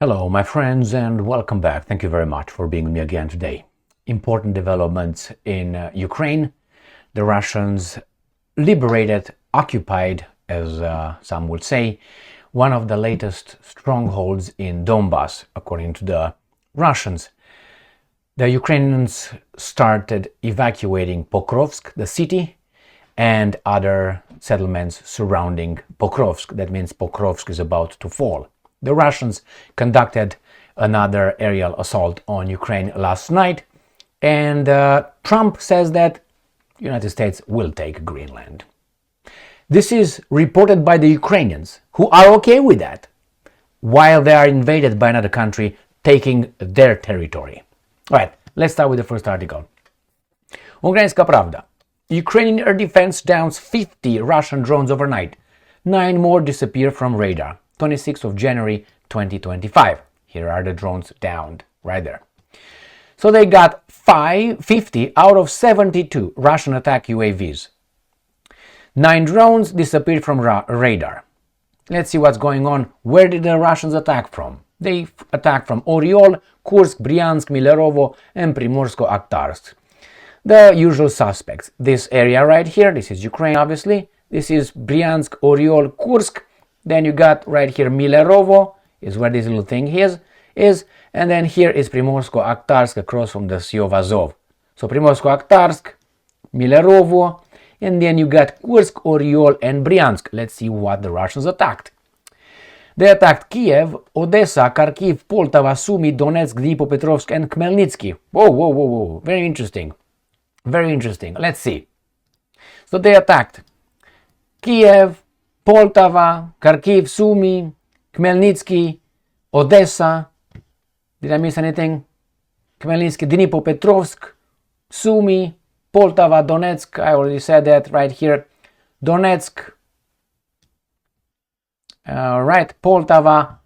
Hello, my friends, and welcome back. Thank you very much for being with me again today. Important developments in Ukraine. The Russians liberated, occupied, as some would say, one of the latest strongholds in Donbass, according to the Russians. The Ukrainians started evacuating Pokrovsk, the city, and other settlements surrounding Pokrovsk. That means Pokrovsk is about to fall. The Russians conducted another aerial assault on Ukraine last night, and Trump says that the United States will take Greenland. This is reported by the Ukrainians, who are okay with that, while they are invaded by another country taking their territory. All right, let's start with the first article. Ukrainska Pravda. Ukrainian air defense downs 50 Russian drones overnight. 9 more disappear from radar. 26th of January 2025. Here are the drones downed right there. So they got 50 out of 72 Russian attack UAVs. 9 drones disappeared from radar. Let's see what's going on. Where did the Russians attack from? They attacked from Oriol, Kursk, Bryansk, Milerovo, and Primorsko-Akhtarsk. The usual suspects. This area right here, this is Ukraine obviously. This is Bryansk, Oriol, Kursk. Then you got right here Milerovo, is where this little thing is, and then here is Primorsko-Akhtarsk across from the Sea of Azov. So Primorsko-Akhtarsk, Milerovo, and then you got Kursk, Oriol, and Bryansk. Let's see what the Russians attacked. They attacked Kiev, Odessa, Kharkiv, Poltava, Sumy, Donetsk, Dnipropetrovsk, and Khmelnytsky. Whoa. Very interesting. Very interesting. Let's see. So they attacked Kiev, Poltava, Kharkiv, Sumy, Khmelnytsky, Odessa. Did I miss anything? Khmelnytsky, Dnipropetrovsk, Sumy, Poltava, Donetsk. I already said that right here. Donetsk. Right, Poltava.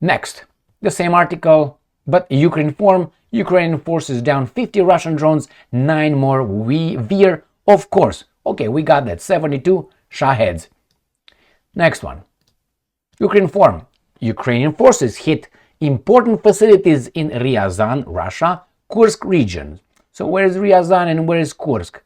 Next. The same article, but Ukraine form. Ukrainian forces down 50 Russian drones, 9 more veer. Of course. Okay, we got that. 72 Shaheds. Next one. Ukraine form. Ukrainian forces hit important facilities in Ryazan, Russia, Kursk region. So where is Ryazan and where is Kursk?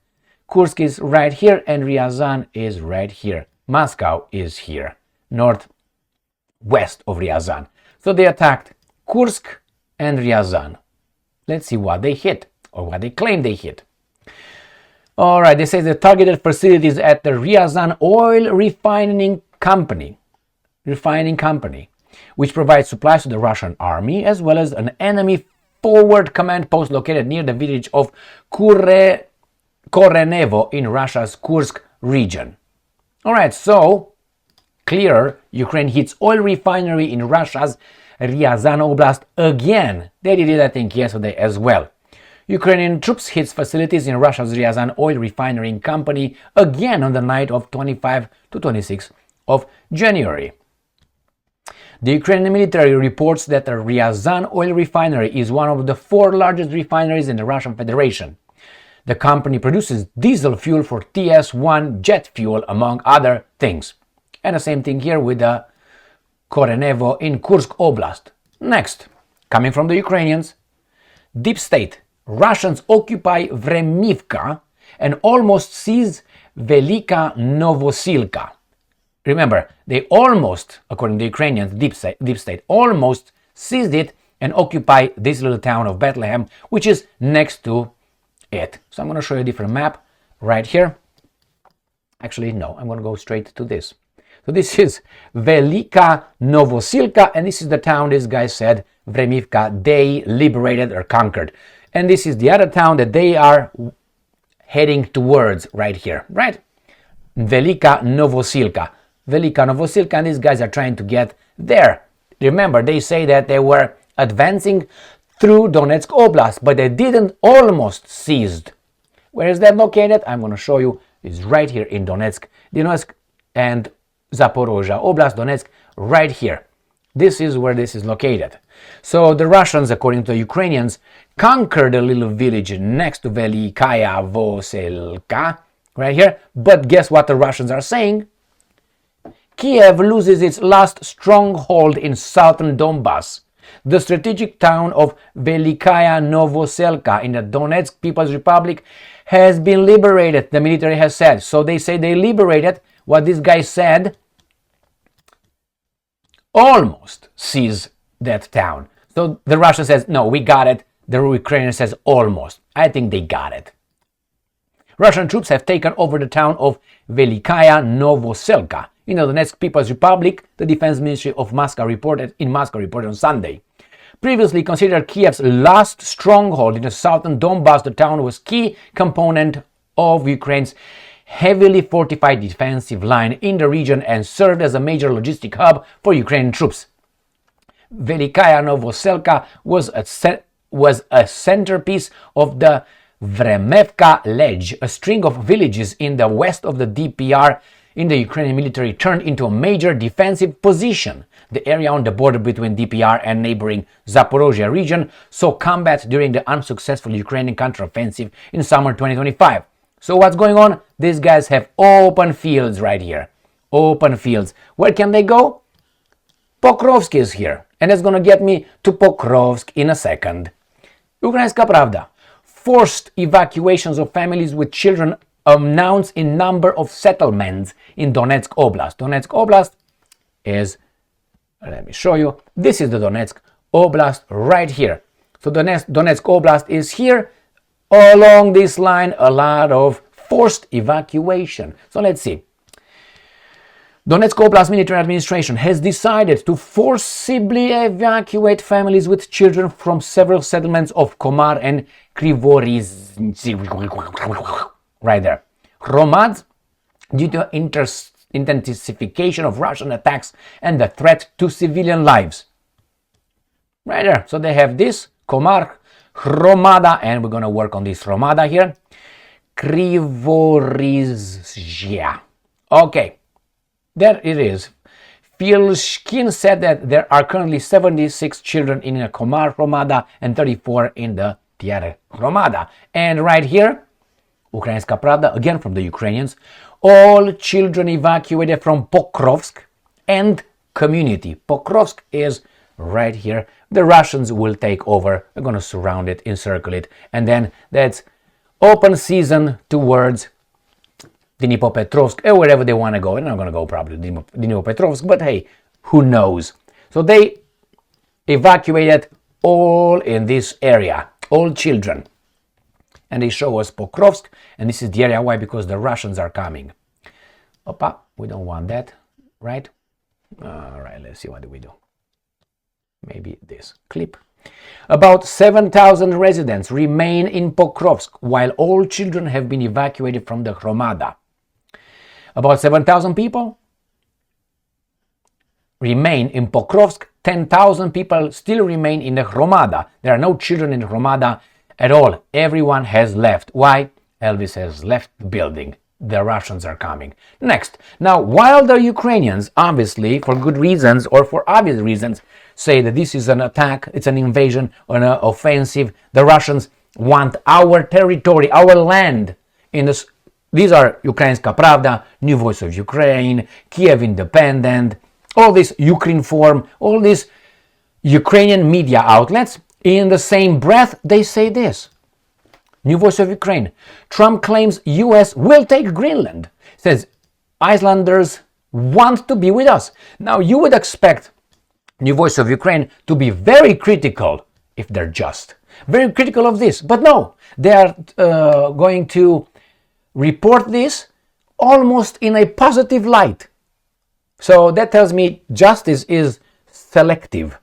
Kursk is right here and Ryazan is right here. Moscow is here, northwest of Ryazan. So they attacked Kursk and Ryazan. Let's see what they hit, or what they claim they hit. All right, they say the targeted facilities at the Ryazan oil refining company, which provides supplies to the Russian army, as well as an enemy forward command post located near the village of Korenevo in Russia's Kursk region. All right, so clear, Ukraine hits oil refinery in Russia's Ryazan Oblast again. They did it, I think, yesterday as well. Ukrainian troops hits facilities in Russia's Ryazan oil refinery company again on the night of 25 to 26 of January. The Ukrainian military reports that the Ryazan oil refinery is one of the 4 largest refineries in the Russian Federation. The company produces diesel fuel for TS-1 jet fuel, among other things. And the same thing here with the Korenevo in Kursk Oblast. Next, coming from the Ukrainians, deep state. Russians occupy Vremivka and almost seize Velyka Novosilka. Remember, they almost, according to the Ukrainians, deep state, almost seized it and occupy this little town of Bethlehem, which is next to it. So I'm going to show you a different map right here. Actually, no, I'm going to go straight to this. So this is Velyka Novosilka, and this is the town this guy said, Vremivka, they liberated or conquered. And this is the other town that they are heading towards right here, right? Velyka Novosilka. Velyka Novosilka, and these guys are trying to get there. Remember, they say that they were advancing through Donetsk Oblast, but they didn't almost seized. Where is that located? I'm going to show you. It's right here in Donetsk and Zaporozhye Oblast, Donetsk, right here. This is where this is located. So the Russians, according to the Ukrainians, conquered a little village next to Velikaya Novoselka, right here. But guess what the Russians are saying? Kiev loses its last stronghold in southern Donbass. The strategic town of Velikaya Novoselka in the Donetsk People's Republic has been liberated, the military has said. So they say they liberated. What this guy said almost seized that town. So the Russia says, no, we got it. The Ukrainian says almost. I think they got it. Russian troops have taken over the town of Velikaya Novoselka in the Donetsk People's Republic, the Defense Ministry of Moscow reported on Sunday. Previously considered Kiev's last stronghold in the southern Donbass, the town was a key component of Ukraine's heavily fortified defensive line in the region and served as a major logistic hub for Ukrainian troops. Velikaya Novoselka was a centerpiece of the Vremivka ledge, a string of villages in the west of the DPR in the Ukrainian military turned into a major defensive position. The area on the border between DPR and neighboring Zaporozhye region saw combat during the unsuccessful Ukrainian counteroffensive in summer 2025. So what's going on? These guys have open fields right here. Open fields. Where can they go? Pokrovsk is here. And it's going to get me to Pokrovsk in a second. Ukrainska Pravda. Forced evacuations of families with children announced in number of settlements in Donetsk Oblast. Donetsk Oblast is, let me show you, this is the Donetsk Oblast right here. So Donetsk Oblast is here. Along this line, a lot of forced evacuation. So let's see. Donetsk Oblast military administration has decided to forcibly evacuate families with children from several settlements of Komar and Krivoriz, right there. Hromad, due to intensification of Russian attacks and the threat to civilian lives. Right there. So they have this, Komar, Hromada, and we're going to work on this Hromada here. Krivorizhia. Okay. There it is. Filshkin said that there are currently 76 children in the Komar Hromada and 34 in the Tiare Hromada. And right here, Ukrainska Pravda, again from the Ukrainians, all children evacuated from Pokrovsk and community. Pokrovsk is right here. The Russians will take over. We're going to surround it, encircle it, and then that's open season towards Dnipropetrovsk, or wherever they want to go. They're not going to go probably to Dnipropetrovsk, but hey, who knows? So they evacuated all in this area, all children. And they show us Pokrovsk, and this is the area. Why? Because the Russians are coming. Opa, we don't want that, right? All right, let's see, what do we do? Maybe this clip. About 7,000 residents remain in Pokrovsk, while all children have been evacuated from the Hromada. About 7,000 people remain in Pokrovsk. 10,000 people still remain in the Hromada. There are no children in the Hromada at all. Everyone has left. Why? Elvis has left the building. The Russians are coming. Next. Now, while the Ukrainians, obviously, for good reasons or for obvious reasons, say that this is an attack, it's an invasion or an offensive, the Russians want our territory, our land. These are Ukrainska Pravda, New Voice of Ukraine, Kiev Independent, all this Ukrinform, all these Ukrainian media outlets. In the same breath, they say this. New Voice of Ukraine. Trump claims US will take Greenland. Says Icelanders want to be with us. Now you would expect New Voice of Ukraine to be very critical, if they're just, very critical of this. But no, they are going to report this almost in a positive light. So that tells me justice is selective.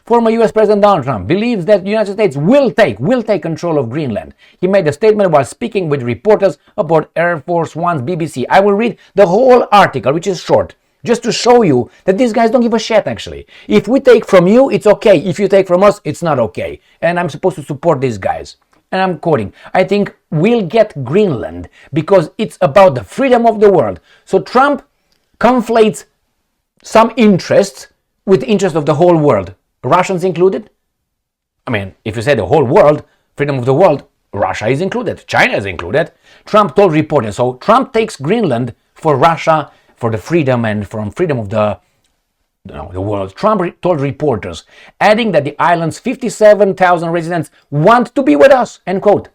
Former US President Donald Trump believes that the United States will take control of Greenland. He made a statement while speaking with reporters aboard Air Force One's BBC. I will read the whole article, which is short, just to show you that these guys don't give a shit, actually. If we take from you, it's okay. If you take from us, it's not okay. And I'm supposed to support these guys. And I'm quoting, I think we'll get Greenland because it's about the freedom of the world. So Trump conflates some interests with the interest of the whole world. Russians included? I mean, if you say the whole world, freedom of the world, Russia is included, China is included. Trump told reporters, so Trump takes Greenland for Russia, for the freedom and from freedom of the world. Trump told reporters, adding that the island's 57,000 residents want to be with us, end quote.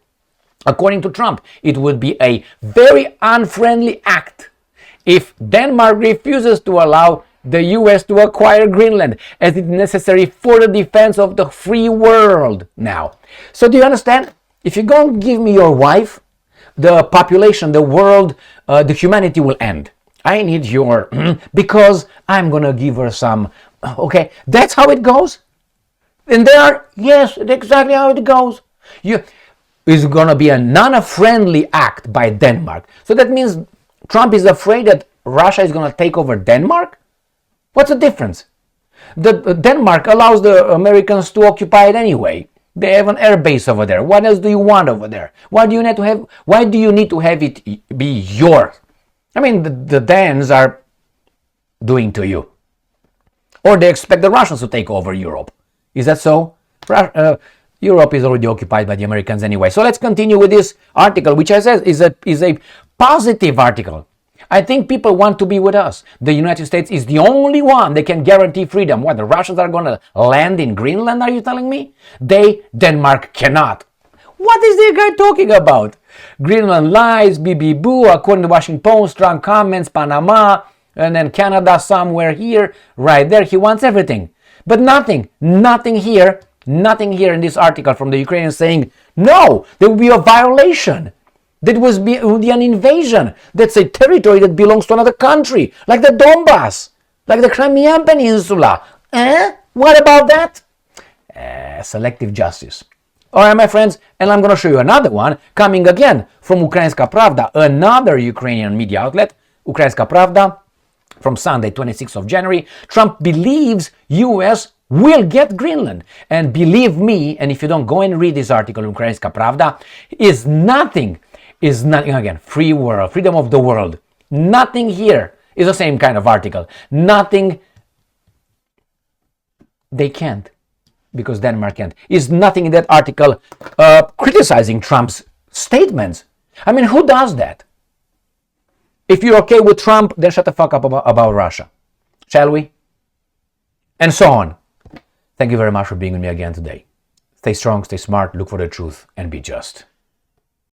According to Trump, it would be a very unfriendly act if Denmark refuses to allow the US to acquire Greenland, as it is necessary for the defense of the free world now. So do you understand? If you don't give me your wife, the population, the world, the humanity will end. I need your, because I'm gonna give her some, okay? That's how it goes. And yes, that's exactly how it goes. It's gonna be a non-friendly act by Denmark. So that means Trump is afraid that Russia is gonna take over Denmark? What's the difference? Denmark allows the Americans to occupy it anyway. They have an air base over there. What else do you want over there? Why do you need to have it be yours? I mean, the Danes are doing to you. Or they expect the Russians to take over Europe. Is that so? Europe is already occupied by the Americans anyway. So let's continue with this article, which I said is a positive article. I think people want to be with us. The United States is the only one that can guarantee freedom. What, the Russians are going to land in Greenland, are you telling me? Denmark cannot. What is this guy talking about? Greenland lies, boo, according to Washington Post, strong comments, Panama, and then Canada somewhere here, right there. He wants everything. But nothing here in this article from the Ukrainians saying, no, there will be a violation. That would be an invasion. That's a territory that belongs to another country, like the Donbass, like the Crimean Peninsula. What about that? Selective justice. All right, my friends, and I'm going to show you another one coming again from Ukrainska Pravda, another Ukrainian media outlet, Ukrainska Pravda, from Sunday, 26th of January. Trump believes U.S. will get Greenland. And believe me, and if you don't go and read this article, Ukrainska Pravda, is nothing, again, free world, freedom of the world. Nothing here is the same kind of article. Nothing, they can't, because Denmark can't. Is nothing in that article criticizing Trump's statements. I mean, who does that? If you're okay with Trump, then shut the fuck up about Russia. Shall we? And so on. Thank you very much for being with me again today. Stay strong, stay smart, look for the truth, and be just.